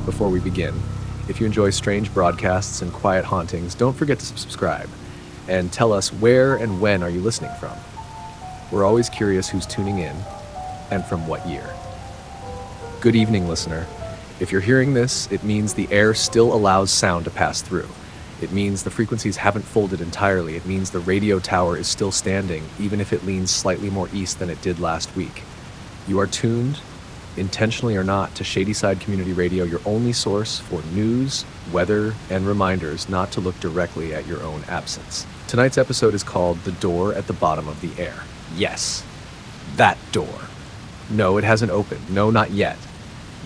Before we begin, if you enjoy strange broadcasts and quiet hauntings, don't forget to subscribe and tell us where and when are you listening from. We're always curious who's tuning in and from what year. Good evening, listener. If you're hearing this, it means the air still allows sound to pass through. It means the frequencies haven't folded entirely. It means the radio tower is still standing, even if it leans slightly more east than it did last week. You are tuned, intentionally or not, to Shady Side Community Radio, your only source for news, weather, and reminders not to look directly at your own absence. Tonight's episode is called The Door at the Bottom of the Air. Yes, that door. No, it hasn't opened. No, not yet.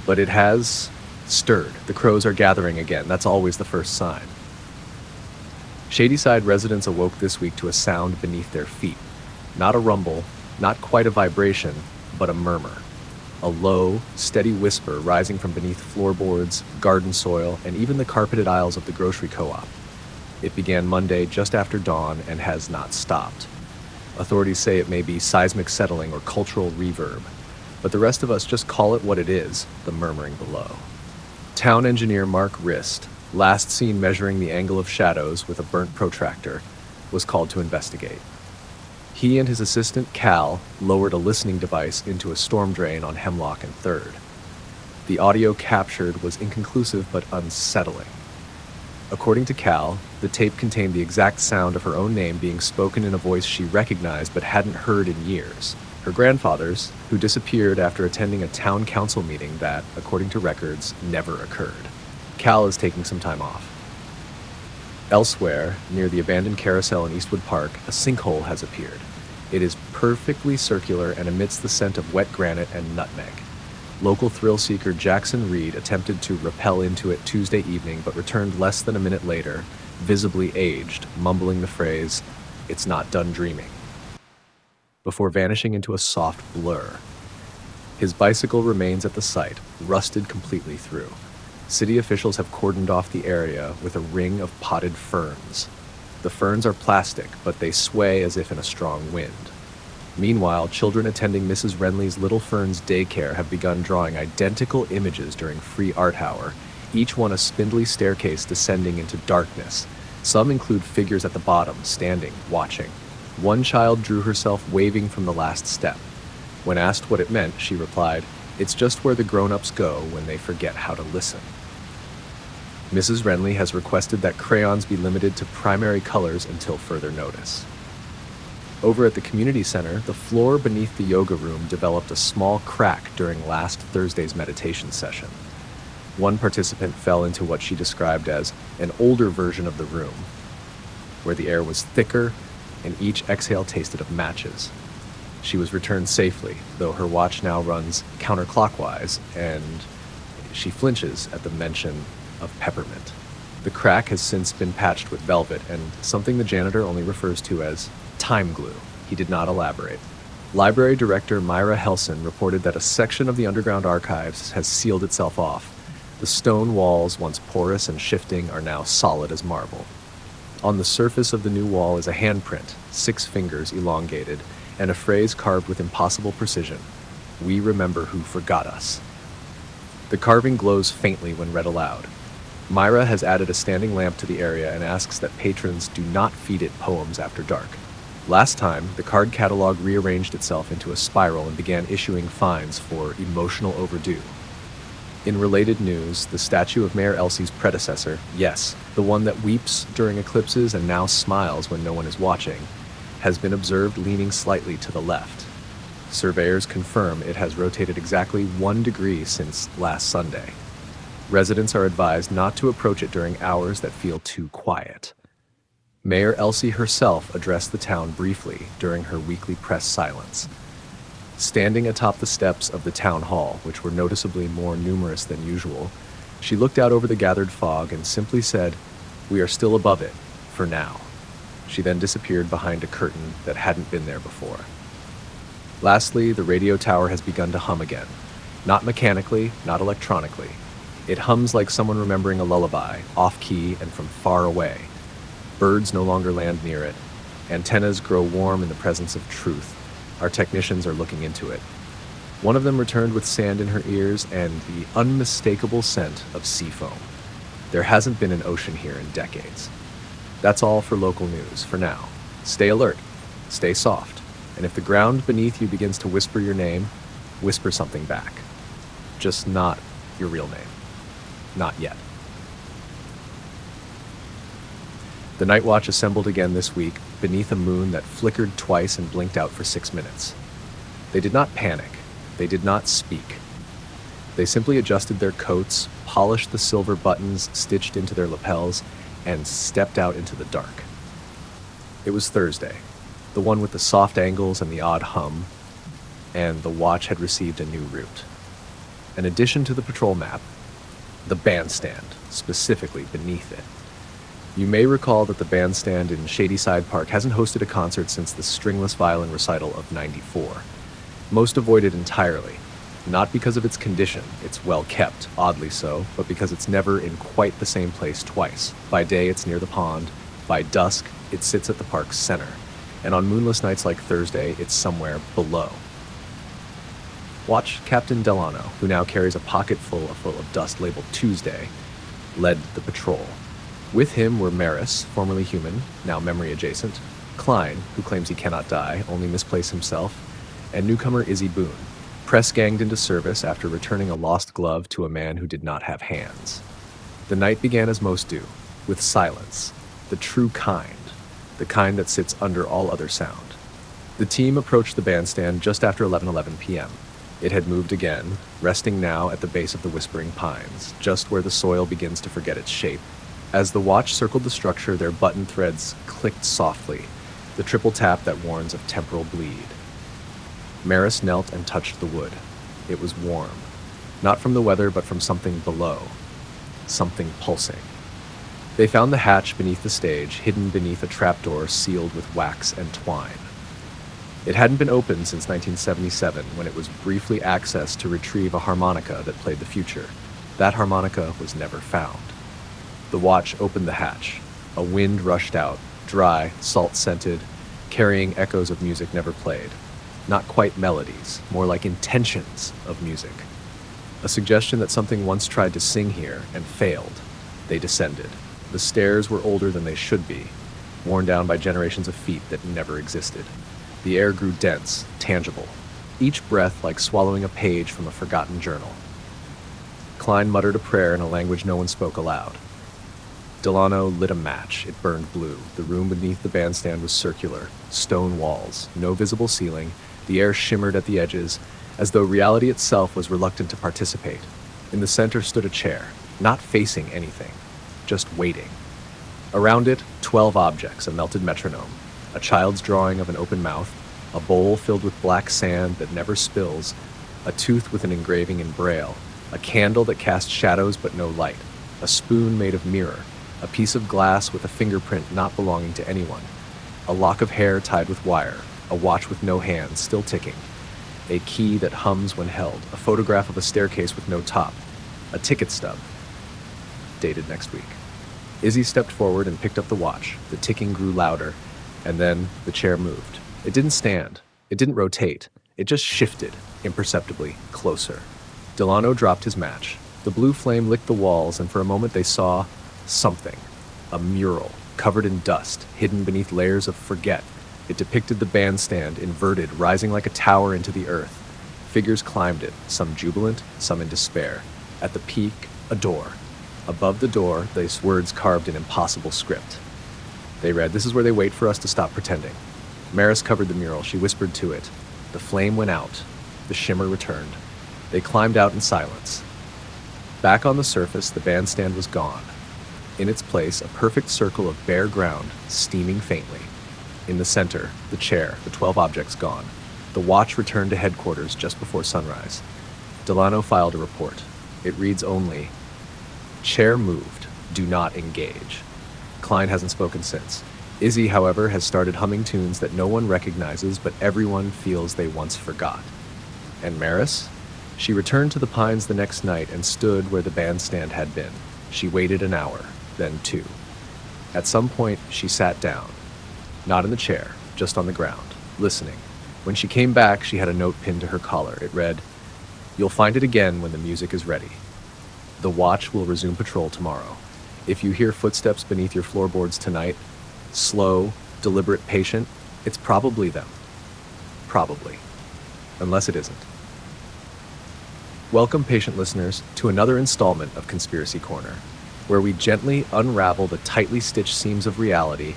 But it has stirred. The crows are gathering again. That's always the first sign. Shady Side residents awoke this week to a sound beneath their feet. Not a rumble, not quite a vibration, but a murmur. A low, steady whisper rising from beneath floorboards, garden soil, and even the carpeted aisles of the grocery co-op. It began Monday just after dawn and has not stopped. Authorities say it may be seismic settling or cultural reverb, but the rest of us just call it what it is, the murmuring below. Town engineer Mark Rist, last seen measuring the angle of shadows with a burnt protractor, was called to investigate. He and his assistant Cal lowered a listening device into a storm drain on Hemlock and 3rd. The audio captured was inconclusive but unsettling. According to Cal, the tape contained the exact sound of her own name being spoken in a voice she recognized but hadn't heard in years. Her grandfather's, who disappeared after attending a town council meeting that, according to records, never occurred. Cal is taking some time off. Elsewhere, near the abandoned carousel in Eastwood Park, a sinkhole has appeared. It is perfectly circular and emits the scent of wet granite and nutmeg. Local thrill seeker Jackson Reed attempted to rappel into it Tuesday evening but returned less than a minute later, visibly aged, mumbling the phrase, "It's not done dreaming," before vanishing into a soft blur. His bicycle remains at the site, rusted completely through. City officials have cordoned off the area with a ring of potted ferns. The ferns are plastic, but they sway as if in a strong wind. Meanwhile, children attending Mrs. Renly's Little Ferns daycare have begun drawing identical images during free art hour, each one a spindly staircase descending into darkness. Some include figures at the bottom, standing, watching. One child drew herself waving from the last step. When asked what it meant, she replied, "It's just where the grown-ups go when they forget how to listen." Mrs. Renly has requested that crayons be limited to primary colors until further notice. Over at the community center, the floor beneath the yoga room developed a small crack during last Thursday's meditation session. One participant fell into what she described as an older version of the room, where the air was thicker and each exhale tasted of matches. She was returned safely, though her watch now runs counterclockwise, and she flinches at the mention of peppermint. The crack has since been patched with velvet and something the janitor only refers to as time glue. He did not elaborate. Library Director Myra Helson reported that a section of the underground archives has sealed itself off. The stone walls, once porous and shifting, are now solid as marble. On the surface of the new wall is a handprint, 6 fingers elongated, and a phrase carved with impossible precision: "We remember who forgot us." The carving glows faintly when read aloud. Myra has added a standing lamp to the area and asks that patrons do not feed it poems after dark. Last time, the card catalog rearranged itself into a spiral and began issuing fines for emotional overdue. In related news, the statue of Mayor Elsie's predecessor, yes, the one that weeps during eclipses and now smiles when no one is watching, has been observed leaning slightly to the left. Surveyors confirm it has rotated exactly 1 degree since last Sunday. Residents are advised not to approach it during hours that feel too quiet. Mayor Elsie herself addressed the town briefly during her weekly press silence. Standing atop the steps of the town hall, which were noticeably more numerous than usual, she looked out over the gathered fog and simply said, "We are still above it, for now." She then disappeared behind a curtain that hadn't been there before. Lastly, the radio tower has begun to hum again. Not mechanically, not electronically. It hums like someone remembering a lullaby, off-key and from far away. Birds no longer land near it. Antennas grow warm in the presence of truth. Our technicians are looking into it. One of them returned with sand in her ears and the unmistakable scent of sea foam. There hasn't been an ocean here in decades. That's all for local news for now. Stay alert, stay soft, and if the ground beneath you begins to whisper your name, whisper something back. Just not your real name. Not yet. The Night Watch assembled again this week beneath a moon that flickered twice and blinked out for 6 minutes. They did not panic. They did not speak. They simply adjusted their coats, polished the silver buttons stitched into their lapels, and stepped out into the dark. It was Thursday, the one with the soft angles and the odd hum, and the watch had received a new route. An addition to the patrol map, the bandstand, specifically beneath it. You may recall that the bandstand in Shady Side Park hasn't hosted a concert since the stringless violin recital of '94. Most avoid it entirely, not because of its condition, it's well kept, oddly so, but because it's never in quite the same place twice. By day it's near the pond, by dusk it sits at the park's center, and on moonless nights like Thursday it's somewhere below. Watch Captain Delano, who now carries a pocket full of dust labeled Tuesday, led the patrol. With him were Maris, formerly human, now memory adjacent, Klein, who claims he cannot die, only misplace himself, and newcomer Izzy Boone, press-ganged into service after returning a lost glove to a man who did not have hands. The night began as most do, with silence, the true kind, the kind that sits under all other sound. The team approached the bandstand just after 11:11 p.m. It had moved again, resting now at the base of the Whispering Pines, just where the soil begins to forget its shape. As the watch circled the structure, their button threads clicked softly, the triple tap that warns of temporal bleed. Maris knelt and touched the wood. It was warm, not from the weather, but from something below, something pulsing. They found the hatch beneath the stage, hidden beneath a trapdoor sealed with wax and twine. It hadn't been opened since 1977, when it was briefly accessed to retrieve a harmonica that played the future. That harmonica was never found. The watch opened the hatch. A wind rushed out, dry, salt-scented, carrying echoes of music never played. Not quite melodies, more like intentions of music. A suggestion that something once tried to sing here and failed. They descended. The stairs were older than they should be, worn down by generations of feet that never existed. The air grew dense, tangible, each breath like swallowing a page from a forgotten journal. Klein muttered a prayer in a language no one spoke aloud. Delano lit a match. It burned blue. The room beneath the bandstand was circular, stone walls, no visible ceiling. The air shimmered at the edges, as though reality itself was reluctant to participate. In the center stood a chair, not facing anything, just waiting. Around it, 12 objects, a melted metronome, a child's drawing of an open mouth, a bowl filled with black sand that never spills, a tooth with an engraving in braille, a candle that cast shadows but no light, a spoon made of mirror, a piece of glass with a fingerprint not belonging to anyone, a lock of hair tied with wire, a watch with no hands, still ticking, a key that hums when held, a photograph of a staircase with no top, a ticket stub, dated next week. Izzy stepped forward and picked up the watch. The ticking grew louder, and then the chair moved. It didn't stand. It didn't rotate. It just shifted, imperceptibly, closer. Delano dropped his match. The blue flame licked the walls, and for a moment they saw something. A mural, covered in dust, hidden beneath layers of forget. It depicted the bandstand, inverted, rising like a tower into the earth. Figures climbed it, some jubilant, some in despair. At the peak, a door. Above the door, these words carved in impossible script. They read, "This is where they wait for us to stop pretending." Maris covered the mural. She whispered to it. The flame went out. The shimmer returned. They climbed out in silence. Back on the surface, the bandstand was gone. In its place, a perfect circle of bare ground, steaming faintly. In the center, the chair, the 12 objects gone. The watch returned to headquarters just before sunrise. Delano filed a report. It reads only, "Chair moved. Do not engage." Klein hasn't spoken since. Izzy, however, has started humming tunes that no one recognizes, but everyone feels they once forgot. And Maris? She returned to the Pines the next night and stood where the bandstand had been. She waited an hour, then 2. At some point, she sat down. Not in the chair, just on the ground, listening. When she came back, she had a note pinned to her collar. It read, You'll find it again when the music is ready. The watch will resume patrol tomorrow. If you hear footsteps beneath your floorboards tonight, slow, deliberate, patient, it's probably them. Probably. Unless it isn't. Welcome, patient listeners, to another installment of Conspiracy Corner, where we gently unravel the tightly stitched seams of reality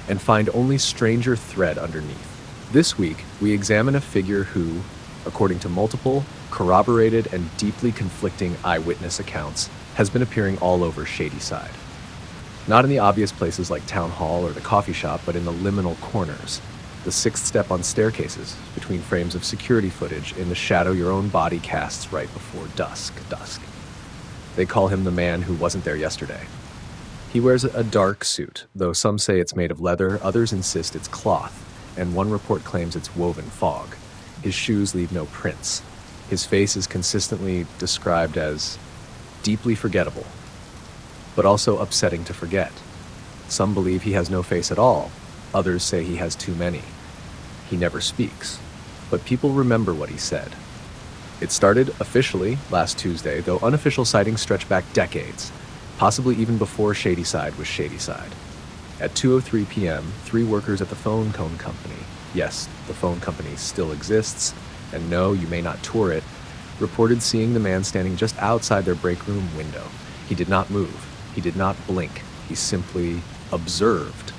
and find only stranger thread underneath. This week, we examine a figure who, according to multiple, corroborated, and deeply conflicting eyewitness accounts, has been appearing all over Shady Side. Not in the obvious places like Town Hall or the coffee shop, but in the liminal corners, the sixth step on staircases, between frames of security footage in the shadow your own body casts right before dusk. They call him the man who wasn't there yesterday. He wears a dark suit, though some say it's made of leather, others insist it's cloth, and one report claims it's woven fog. His shoes leave no prints. His face is consistently described as deeply forgettable, but also upsetting to forget. Some believe he has no face at all. Others say he has too many. He never speaks, but people remember what he said. It started officially last Tuesday, though unofficial sightings stretch back decades, possibly even before Shady Side was Shady Side. At 2:03 p.m., 3 workers at the phone company, yes, the phone company still exists, and no, you may not tour it, reported seeing the man standing just outside their break room window. He did not move. He did not blink. He simply observed.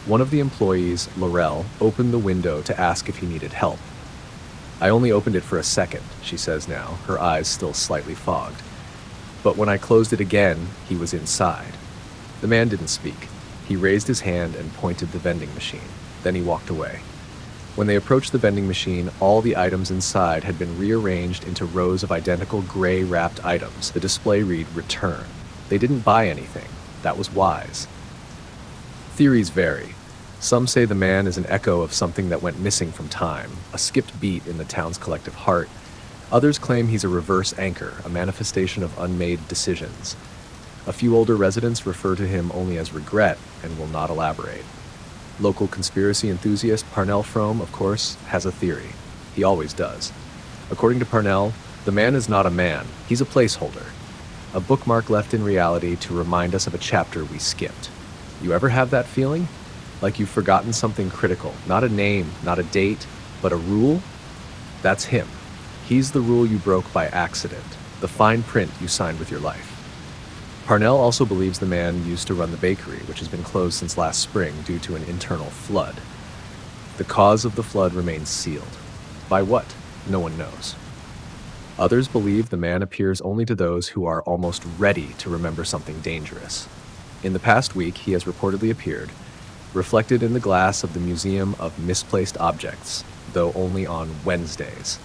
One of the employees, Laurel, opened the window to ask if he needed help. I only opened it for a second, she says now, her eyes still slightly fogged. But when I closed it again, he was inside. The man didn't speak. He raised his hand and pointed the vending machine. Then he walked away. When they approached the vending machine, all the items inside had been rearranged into rows of identical gray-wrapped items. The display read, "Return." They didn't buy anything. That was wise. Theories vary. Some say the man is an echo of something that went missing from time, a skipped beat in the town's collective heart. Others claim he's a reverse anchor, a manifestation of unmade decisions. A few older residents refer to him only as regret and will not elaborate. Local conspiracy enthusiast Parnell Frome, of course, has a theory. He always does. According to Parnell, the man is not a man. He's a placeholder. A bookmark left in reality to remind us of a chapter we skipped. You ever have that feeling? Like you've forgotten something critical. Not a name, not a date, but a rule? That's him. He's the rule you broke by accident, the fine print you signed with your life. Parnell also believes the man used to run the bakery, which has been closed since last spring due to an internal flood. The cause of the flood remains sealed. By what? No one knows. Others believe the man appears only to those who are almost ready to remember something dangerous. In the past week, he has reportedly appeared, reflected in the glass of the Museum of Misplaced Objects, though only on Wednesdays.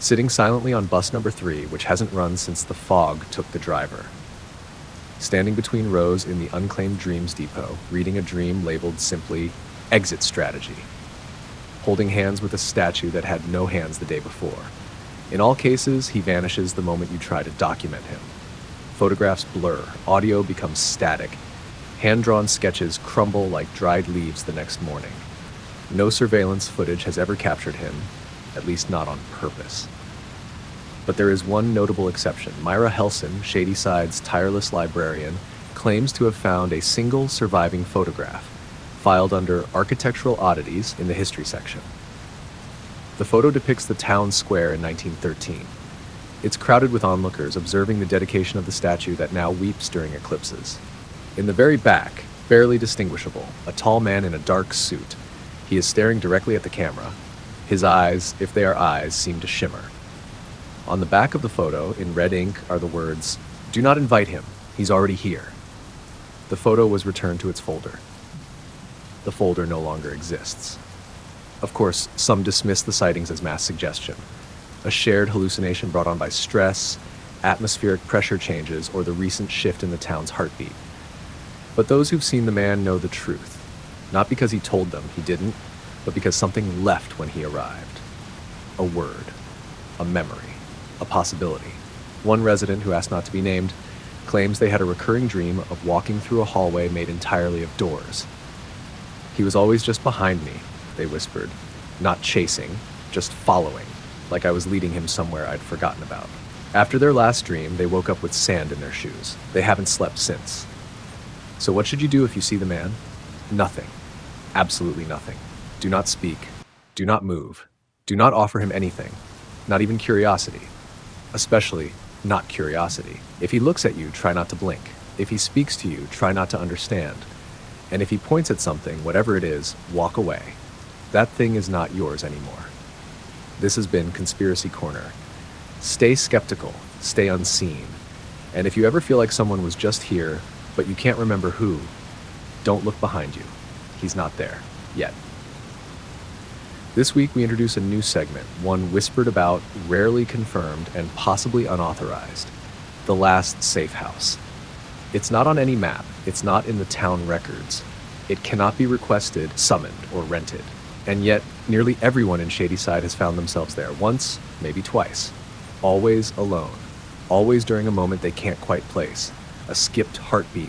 Sitting silently on bus number 3, which hasn't run since the fog took the driver. Standing between rows in the Unclaimed Dreams Depot, reading a dream labeled simply, "Exit Strategy." Holding hands with a statue that had no hands the day before. In all cases, he vanishes the moment you try to document him. Photographs blur, audio becomes static. Hand-drawn sketches crumble like dried leaves the next morning. No surveillance footage has ever captured him, at least not on purpose. But there is one notable exception. Myra Helson, Shady Side's tireless librarian, claims to have found a single surviving photograph, filed under Architectural Oddities in the History section. The photo depicts the town square in 1913. It's crowded with onlookers observing the dedication of the statue that now weeps during eclipses. In the very back, barely distinguishable, a tall man in a dark suit. He is staring directly at the camera. His eyes, if they are eyes, seem to shimmer. On the back of the photo, in red ink, are the words, "Do not invite him. He's already here." The photo was returned to its folder. The folder no longer exists. Of course, some dismiss the sightings as mass suggestion, a shared hallucination brought on by stress, atmospheric pressure changes, or the recent shift in the town's heartbeat. But those who've seen the man know the truth, not because he told them he didn't, but because something left when he arrived. A word, a memory, a possibility. One resident, who asked not to be named, claims they had a recurring dream of walking through a hallway made entirely of doors. "He was always just behind me," they whispered, "not chasing, just following." like I was leading him somewhere I'd forgotten about. After their last dream, they woke up with sand in their shoes. They haven't slept since. So what should you do if you see the man? Nothing. Absolutely nothing. Do not speak. Do not move. Do not offer him anything. Not even curiosity. Especially not curiosity. If he looks at you, try not to blink. If he speaks to you, try not to understand. And if he points at something, whatever it is, walk away. That thing is not yours anymore. This has been Conspiracy Corner. Stay skeptical, stay unseen. And if you ever feel like someone was just here, but you can't remember who, don't look behind you. He's not there, yet. This week we introduce a new segment, one whispered about, rarely confirmed, and possibly unauthorized. The Last Safe House. It's not on any map, it's not in the town records. It cannot be requested, summoned, or rented. And yet, nearly everyone in Shady Side has found themselves there once, maybe twice. Always alone. Always during a moment they can't quite place. A skipped heartbeat.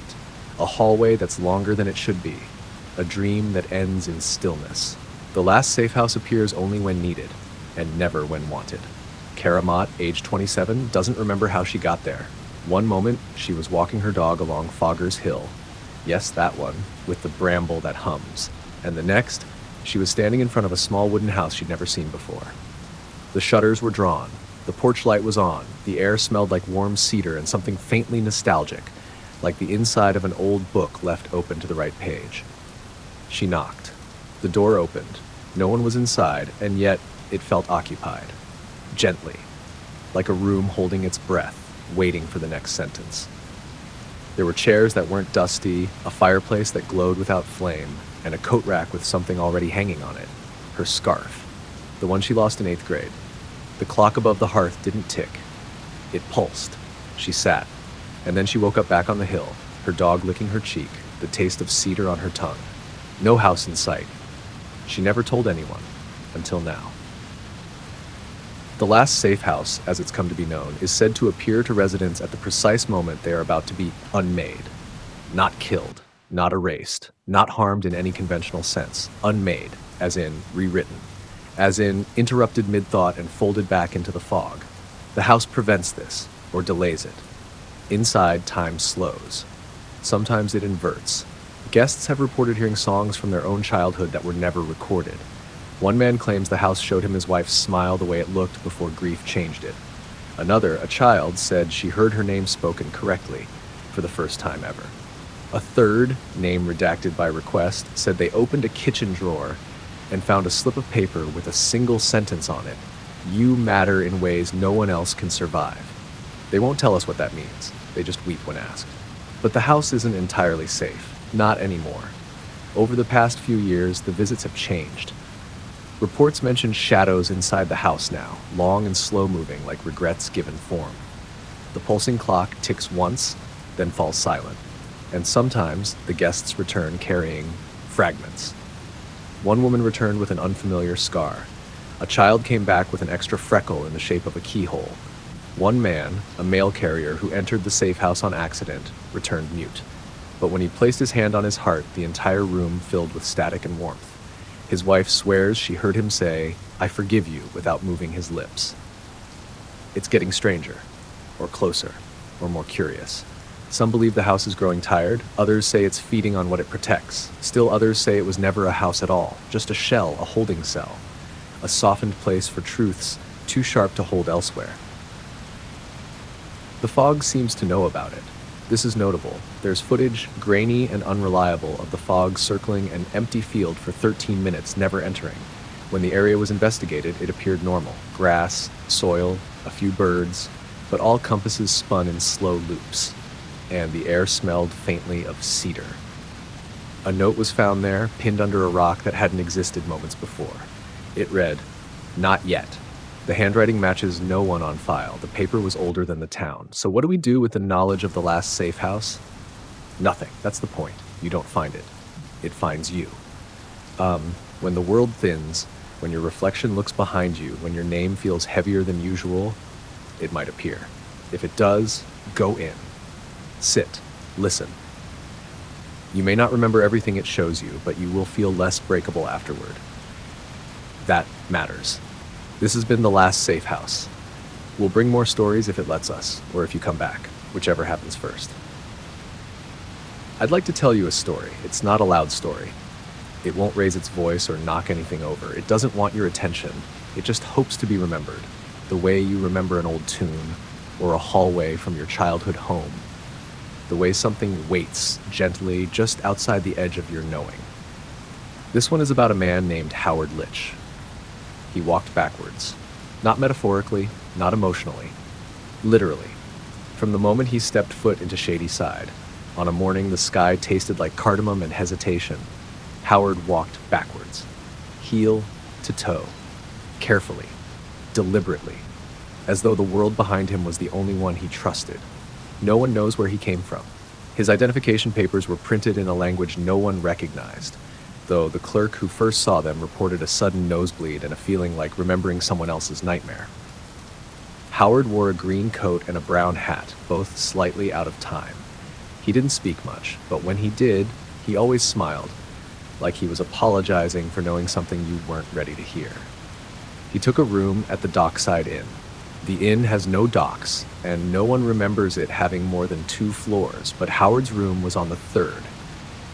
A hallway that's longer than it should be. A dream that ends in stillness. The last safe house appears only when needed, and never when wanted. Karamat, age 27, doesn't remember how she got there. One moment, she was walking her dog along Fogger's Hill. Yes, that one, with the bramble that hums. And the next, she was standing in front of a small wooden house she'd never seen before. The shutters were drawn. The porch light was on. The air smelled like warm cedar and something faintly nostalgic, like the inside of an old book left open to the right page. She knocked. The door opened. No one was inside, and yet it felt occupied. Gently, like a room holding its breath, waiting for the next sentence. There were chairs that weren't dusty, a fireplace that glowed without flame, and a coat rack with something already hanging on it. Her scarf. The one she lost in 8th grade. The clock above the hearth didn't tick. It pulsed. She sat, and then she woke up back on the hill, her dog licking her cheek, the taste of cedar on her tongue. No house in sight. She never told anyone, until now. The last safe house, as it's come to be known, is said to appear to residents at the precise moment they are about to be unmade. Not killed, not erased, not harmed in any conventional sense. Unmade, as in rewritten. As in interrupted mid-thought and folded back into the fog. The house prevents this, or delays it. Inside, time slows. Sometimes it inverts. Guests have reported hearing songs from their own childhood that were never recorded. One man claims the house showed him his wife's smile the way it looked before grief changed it. Another, a child, said she heard her name spoken correctly for the first time ever. A third, name redacted by request, said they opened a kitchen drawer and found a slip of paper with a single sentence on it. You matter in ways no one else can survive. They won't tell us what that means. They just weep when asked. But the house isn't entirely safe. Not anymore. Over the past few years, the visits have changed. Reports mention shadows inside the house now, long and slow-moving like regrets given form. The pulsing clock ticks once, then falls silent. And sometimes the guests return carrying fragments. One woman returned with an unfamiliar scar. A child came back with an extra freckle in the shape of a keyhole. One man, a mail carrier who entered the safe house on accident, returned mute. But when he placed his hand on his heart, the entire room filled with static and warmth. His wife swears she heard him say, "I forgive you," without moving his lips. It's getting stranger, or closer, or more curious. Some believe the house is growing tired, others say it's feeding on what it protects. Still others say it was never a house at all, just a shell, a holding cell. A softened place for truths too sharp to hold elsewhere. The fog seems to know about it. This is notable. There's footage, grainy and unreliable, of the fog circling an empty field for 13 minutes, never entering. When the area was investigated, it appeared normal. Grass, soil, a few birds, but all compasses spun in slow loops, and the air smelled faintly of cedar. A note was found there, pinned under a rock that hadn't existed moments before. It read, "Not yet." The handwriting matches no one on file. The paper was older than the town. So what do we do with the knowledge of the last safe house? Nothing. That's the point. You don't find it. It finds you. When the world thins, when your reflection looks behind you, when your name feels heavier than usual, it might appear. If it does, go in. Sit. Listen. You may not remember everything it shows you, but you will feel less breakable afterward. That matters. This has been The Last Safe House. We'll bring more stories if it lets us, or if you come back, whichever happens first. I'd like to tell you a story. It's not a loud story. It won't raise its voice or knock anything over. It doesn't want your attention. It just hopes to be remembered, the way you remember an old tune or a hallway from your childhood home, the way something waits gently just outside the edge of your knowing. This one is about a man named Howard Litch. He walked backwards, not metaphorically, not emotionally, literally. From the moment he stepped foot into Shady Side, on a morning the sky tasted like cardamom and hesitation, Howard walked backwards, heel to toe, carefully, deliberately, as though the world behind him was the only one he trusted. No one knows where he came from. His identification papers were printed in a language no one recognized, though the clerk who first saw them reported a sudden nosebleed and a feeling like remembering someone else's nightmare. Howard wore a green coat and a brown hat, both slightly out of time. He didn't speak much, but when he did, he always smiled, like he was apologizing for knowing something you weren't ready to hear. He took a room at the Dockside Inn. The inn has no docks, and no one remembers it having more than 2 floors, but Howard's room was on the 3rd.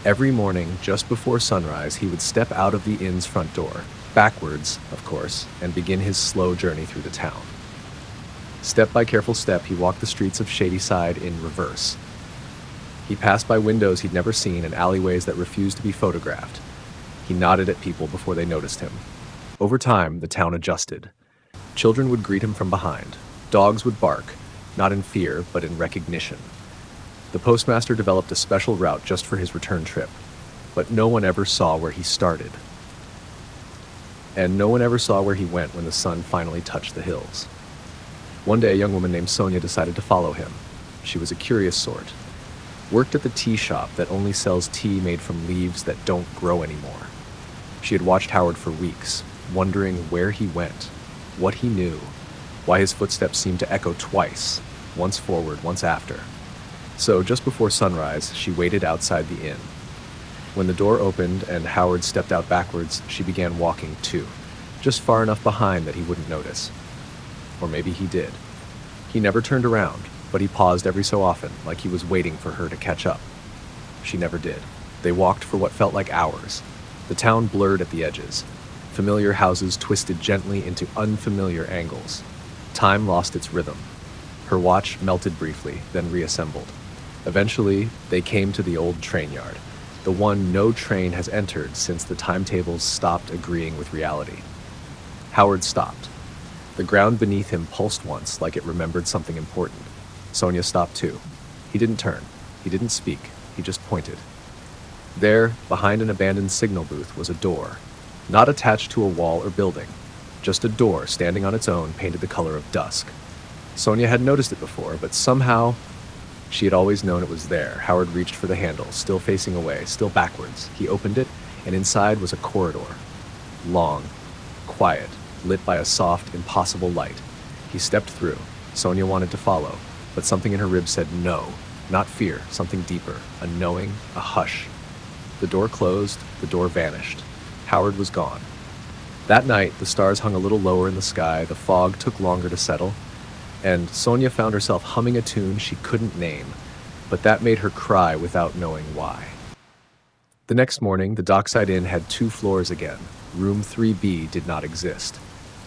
Every morning, just before sunrise, he would step out of the inn's front door, backwards, of course, and begin his slow journey through the town. Step by careful step, he walked the streets of Shady Side in reverse. He passed by windows he'd never seen and alleyways that refused to be photographed. He nodded at people before they noticed him. Over time, the town adjusted. Children would greet him from behind. Dogs would bark, not in fear, but in recognition. The postmaster developed a special route just for his return trip, but no one ever saw where he started. And no one ever saw where he went when the sun finally touched the hills. One day, a young woman named Sonia decided to follow him. She was a curious sort. Worked at the tea shop that only sells tea made from leaves that don't grow anymore. She had watched Howard for weeks, wondering where he went, what he knew, why his footsteps seemed to echo twice, once forward, once after. So just before sunrise, she waited outside the inn. When the door opened and Howard stepped out backwards, she began walking too, just far enough behind that he wouldn't notice. Or maybe he did. He never turned around, but he paused every so often, like he was waiting for her to catch up. She never did. They walked for what felt like hours. The town blurred at the edges. Familiar houses twisted gently into unfamiliar angles. Time lost its rhythm. Her watch melted briefly, then reassembled. Eventually, they came to the old train yard, the one no train has entered since the timetables stopped agreeing with reality. Howard stopped. The ground beneath him pulsed once, like it remembered something important. Sonia stopped too. He didn't turn. He didn't speak. He just pointed. There, behind an abandoned signal booth, was a door, not attached to a wall or building, just a door standing on its own, painted the color of dusk. Sonia had noticed it before, but somehow she had always known it was there. Howard reached for the handle, still facing away, still backwards. He opened it, and inside was a corridor. Long, quiet, lit by a soft, impossible light. He stepped through. Sonia wanted to follow, but something in her ribs said no, not fear, something deeper, a knowing, a hush. The door closed, the door vanished. Howard was gone. That night, the stars hung a little lower in the sky, the fog took longer to settle, and Sonia found herself humming a tune she couldn't name, but that made her cry without knowing why. The next morning, the Dockside Inn had 2 floors again. Room 3B did not exist.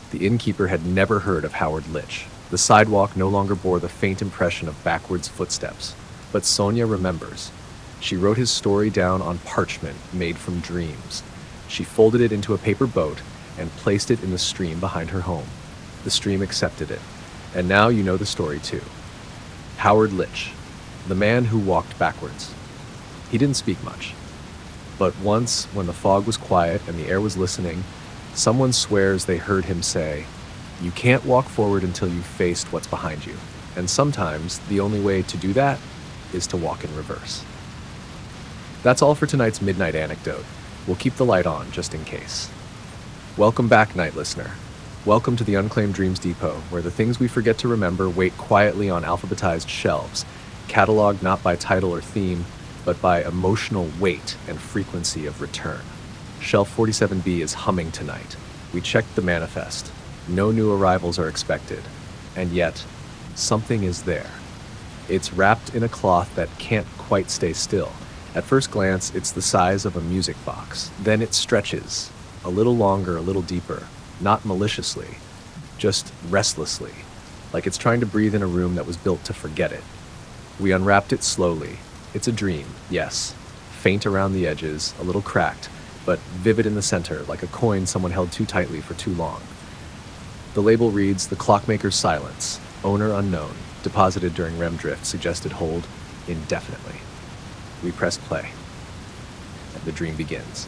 The innkeeper had never heard of Howard Litch. The sidewalk no longer bore the faint impression of backwards footsteps. But Sonia remembers. She wrote his story down on parchment made from dreams. She folded it into a paper boat and placed it in the stream behind her home. The stream accepted it. And now you know the story too. Howard Litch, the man who walked backwards. He didn't speak much. But once, when the fog was quiet and the air was listening, someone swears they heard him say, "You can't walk forward until you've faced what's behind you." And sometimes the only way to do that is to walk in reverse. That's all for tonight's Midnight Anecdote. We'll keep the light on just in case. Welcome back, night listener. Welcome to the Unclaimed Dreams Depot, where the things we forget to remember wait quietly on alphabetized shelves, cataloged not by title or theme, but by emotional weight and frequency of return. Shelf 47B is humming tonight. We checked the manifest. No new arrivals are expected. And yet, something is there. It's wrapped in a cloth that can't quite stay still. At first glance, it's the size of a music box. Then it stretches, a little longer, a little deeper, not maliciously, just restlessly, like it's trying to breathe in a room that was built to forget it. We unwrapped it slowly. It's a dream, yes. Faint around the edges, a little cracked, but vivid in the center, like a coin someone held too tightly for too long. The label reads, "The Clockmaker's Silence, owner unknown, deposited during REM drift, suggested hold indefinitely." We press play, and the dream begins.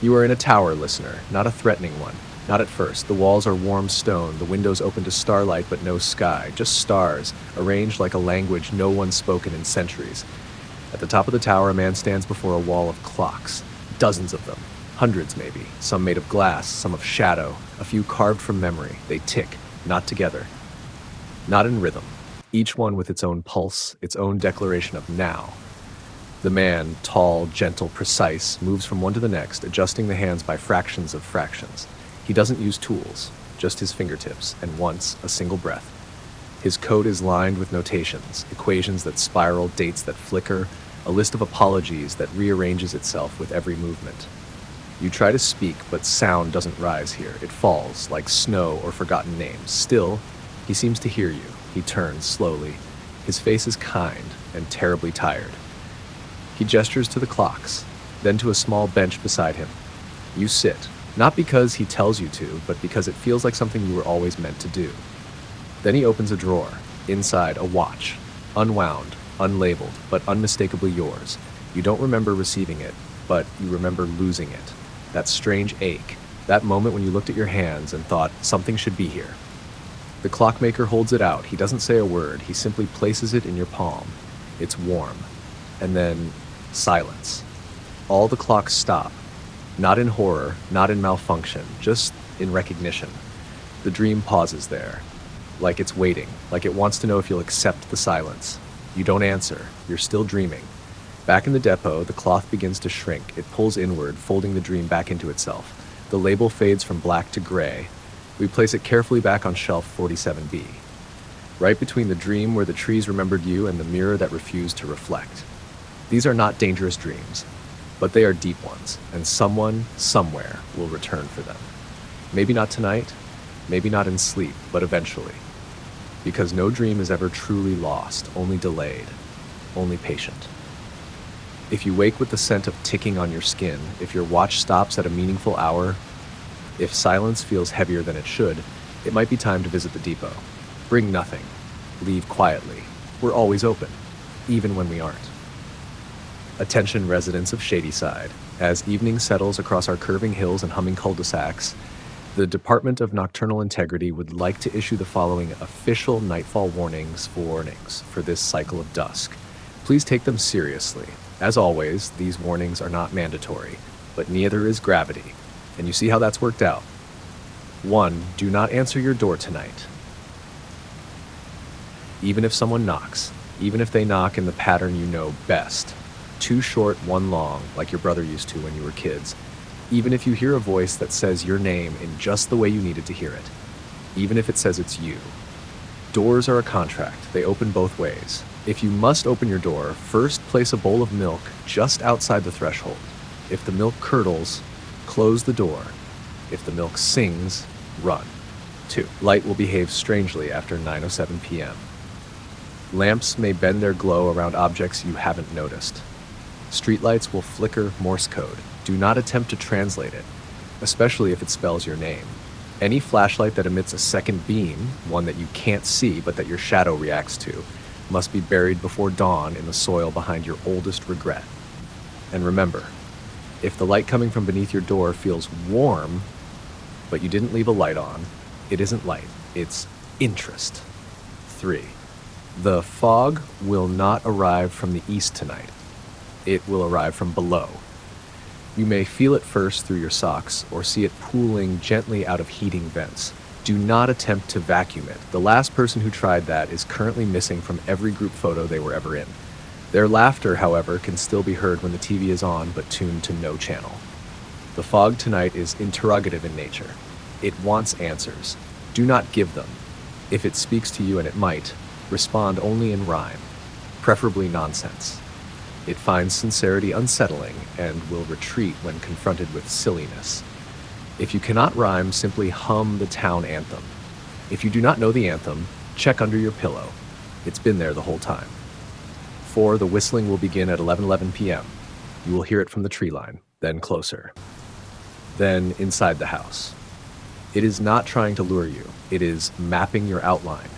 You are in a tower, listener, not a threatening one. Not at first. The walls are warm stone, the windows open to starlight but no sky, just stars, arranged like a language no one's spoken in centuries. At the top of the tower, a man stands before a wall of clocks. Dozens of them. Hundreds, maybe. Some made of glass, some of shadow, a few carved from memory. They tick, not together. Not in rhythm. Each one with its own pulse, its own declaration of now. The man, tall, gentle, precise, moves from one to the next, adjusting the hands by fractions of fractions. He doesn't use tools, just his fingertips, and once, a single breath. His coat is lined with notations, equations that spiral, dates that flicker, a list of apologies that rearranges itself with every movement. You try to speak, but sound doesn't rise here. It falls, like snow or forgotten names. Still, he seems to hear you. He turns slowly. His face is kind and terribly tired. He gestures to the clocks, then to a small bench beside him. You sit. Not because he tells you to, but because it feels like something you were always meant to do. Then he opens a drawer. Inside, a watch. Unwound, unlabeled, but unmistakably yours. You don't remember receiving it, but you remember losing it. That strange ache. That moment when you looked at your hands and thought, something should be here. The clockmaker holds it out. He doesn't say a word. He simply places it in your palm. It's warm. And then, silence. All the clocks stop. Not in horror, not in malfunction, just in recognition. The dream pauses there, like it's waiting, like it wants to know if you'll accept the silence. You don't answer. You're still dreaming. Back in the depot, the cloth begins to shrink. It pulls inward, folding the dream back into itself. The label fades from black to gray. We place it carefully back on shelf 47B, right between the dream where the trees remembered you and the mirror that refused to reflect. These are not dangerous dreams, but they are deep ones, and someone, somewhere, will return for them. Maybe not tonight, maybe not in sleep, but eventually. Because no dream is ever truly lost, only delayed, only patient. If you wake with the scent of ticking on your skin, if your watch stops at a meaningful hour, if silence feels heavier than it should, it might be time to visit the depot. Bring nothing. Leave quietly. We're always open, even when we aren't. Attention residents of Shady Side. As evening settles across our curving hills and humming cul-de-sacs, the Department of Nocturnal Integrity would like to issue the following official nightfall warnings for this cycle of dusk. Please take them seriously. As always, these warnings are not mandatory, but neither is gravity. And you see how that's worked out. 1. Do not answer your door tonight. Even if someone knocks, even if they knock in the pattern you know best. 2 short, 1 long, like your brother used to when you were kids. Even if you hear a voice that says your name in just the way you needed to hear it. Even if it says it's you. Doors are a contract. They open both ways. If you must open your door, first place a bowl of milk just outside the threshold. If the milk curdles, close the door. If the milk sings, run. 2. Light will behave strangely after 9:07 p.m. Lamps may bend their glow around objects you haven't noticed. Streetlights will flicker Morse code. Do not attempt to translate it, especially if it spells your name. Any flashlight that emits a second beam, one that you can't see but that your shadow reacts to, must be buried before dawn in the soil behind your oldest regret. And remember, if the light coming from beneath your door feels warm, but you didn't leave a light on, it isn't light, it's interest. 3. The fog will not arrive from the east tonight. It will arrive from below. You may feel it first through your socks or see it pooling gently out of heating vents. Do not attempt to vacuum it. The last person who tried that is currently missing from every group photo they were ever in. Their laughter, however, can still be heard when the TV is on but tuned to no channel. The fog tonight is interrogative in nature. It wants answers. Do not give them. If it speaks to you, and it might, respond only in rhyme, preferably nonsense. It finds sincerity unsettling and will retreat when confronted with silliness. If you cannot rhyme, simply hum the town anthem. If you do not know the anthem, check under your pillow. It's been there the whole time. 4. The whistling will begin at 11:11 p.m. You will hear it from the tree line, then closer. Then inside the house. It is not trying to lure you. It is mapping your outline.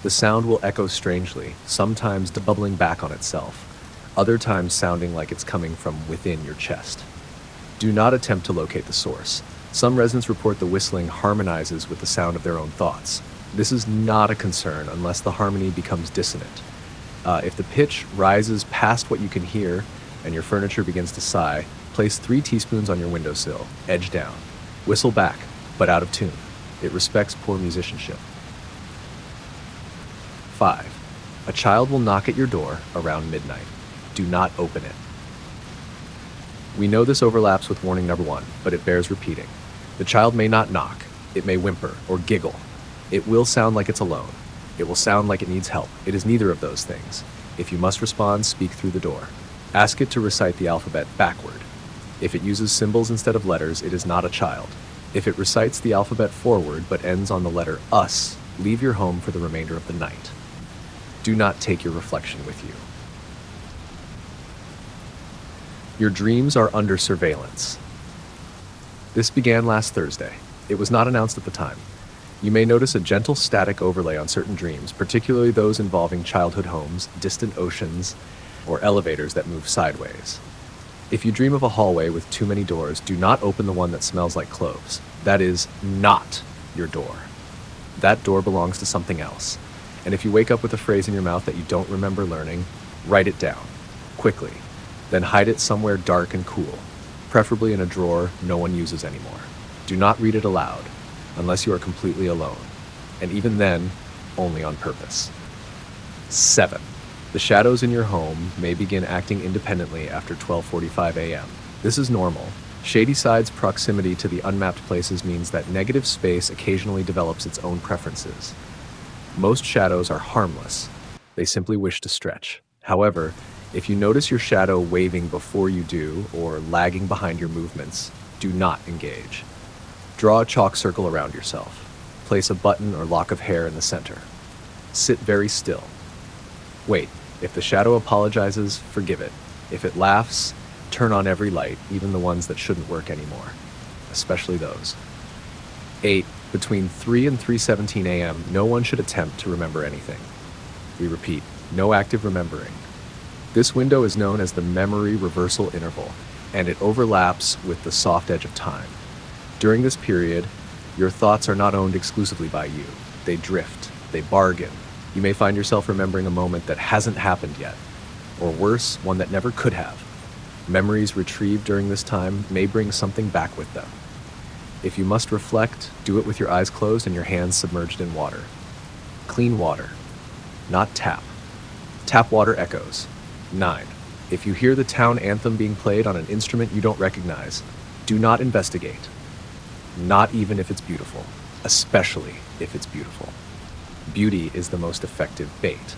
The sound will echo strangely, sometimes doubling back on itself, other times sounding like it's coming from within your chest. Do not attempt to locate the source. Some residents report the whistling harmonizes with the sound of their own thoughts. This is not a concern unless the harmony becomes dissonant. If the pitch rises past what you can hear and your furniture begins to sigh, place 3 teaspoons on your windowsill, edge down. Whistle back, but out of tune. It respects poor musicianship. 5. A child will knock at your door around midnight. Do not open it. We know this overlaps with warning number 1, but it bears repeating. The child may not knock. It may whimper or giggle. It will sound like it's alone. It will sound like it needs help. It is neither of those things. If you must respond, speak through the door. Ask it to recite the alphabet backward. If it uses symbols instead of letters, it is not a child. If it recites the alphabet forward but ends on the letter us, leave your home for the remainder of the night. Do not take your reflection with you. Your dreams are under surveillance. This began last Thursday. It was not announced at the time. You may notice a gentle static overlay on certain dreams, particularly those involving childhood homes, distant oceans, or elevators that move sideways. If you dream of a hallway with too many doors, do not open the one that smells like cloves. That is not your door. That door belongs to something else. And if you wake up with a phrase in your mouth that you don't remember learning, write it down, quickly. Then hide it somewhere dark and cool, preferably in a drawer no one uses anymore. Do not read it aloud, unless you are completely alone, and even then, only on purpose. 7. The shadows in your home may begin acting independently after 12:45 a.m. This is normal. Shady Side's proximity to the unmapped places means that negative space occasionally develops its own preferences. Most shadows are harmless. They simply wish to stretch. However, if you notice your shadow waving before you do, or lagging behind your movements, do not engage. Draw a chalk circle around yourself. Place a button or lock of hair in the center. Sit very still. Wait. If the shadow apologizes, forgive it. If it laughs, turn on every light, even the ones that shouldn't work anymore, especially those. 8. Between 3 and 3:17 a.m., no one should attempt to remember anything. We repeat, no active remembering. This window is known as the memory reversal interval, and it overlaps with the soft edge of time. During this period, your thoughts are not owned exclusively by you. They drift, they bargain. You may find yourself remembering a moment that hasn't happened yet, or worse, one that never could have. Memories retrieved during this time may bring something back with them. If you must reflect, do it with your eyes closed and your hands submerged in water. Clean water, not tap. Tap water echoes. 9. If you hear the town anthem being played on an instrument you don't recognize, do not investigate. Not even if it's beautiful, especially if it's beautiful. Beauty is the most effective bait.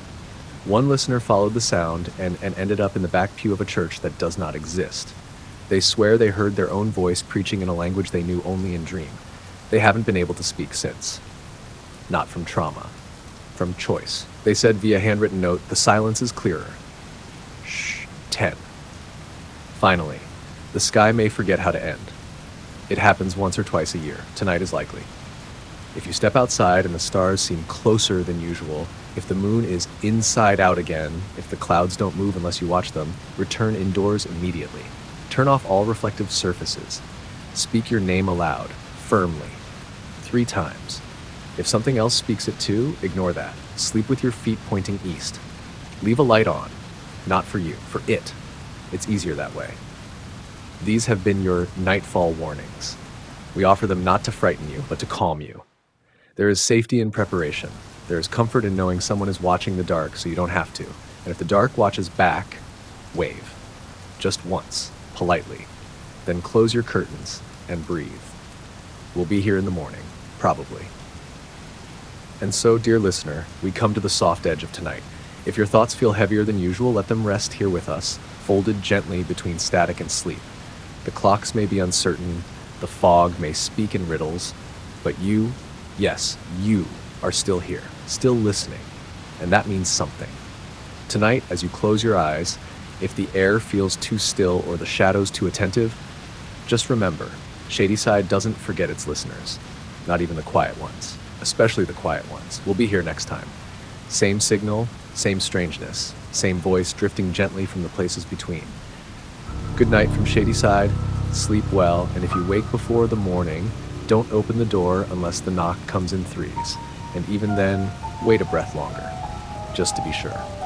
One listener followed the sound and ended up in the back pew of a church that does not exist. They swear they heard their own voice preaching in a language they knew only in dream. They haven't been able to speak since. Not from trauma, from choice. They said via handwritten note, the silence is clearer. Shh. 10. Finally, the sky may forget how to end. It happens once or twice a year. Tonight is likely. If you step outside and the stars seem closer than usual, if the moon is inside out again, if the clouds don't move unless you watch them, return indoors immediately. Turn off all reflective surfaces. Speak your name aloud, firmly, 3 times. If something else speaks it too, ignore that. Sleep with your feet pointing east. Leave a light on. Not for you, for it. It's easier that way. These have been your nightfall warnings. We offer them not to frighten you, but to calm you. There is safety in preparation. There is comfort in knowing someone is watching the dark so you don't have to. And if the dark watches back, wave. Just once, politely. Then close your curtains and breathe. We'll be here in the morning, probably. And so, dear listener, we come to the soft edge of tonight. If your thoughts feel heavier than usual, let them rest here with us, folded gently between static and sleep. The clocks may be uncertain, the fog may speak in riddles, but you, yes, you, are still here, still listening, and that means something. Tonight, as you close your eyes, if the air feels too still or the shadows too attentive, just remember, Shady Side doesn't forget its listeners, not even the quiet ones, especially the quiet ones. We'll be here next time. Same signal, same strangeness, same voice drifting gently from the places between. Good night from Shady Side, sleep well, and if you wake before the morning, don't open the door unless the knock comes in threes, and even then, wait a breath longer, just to be sure.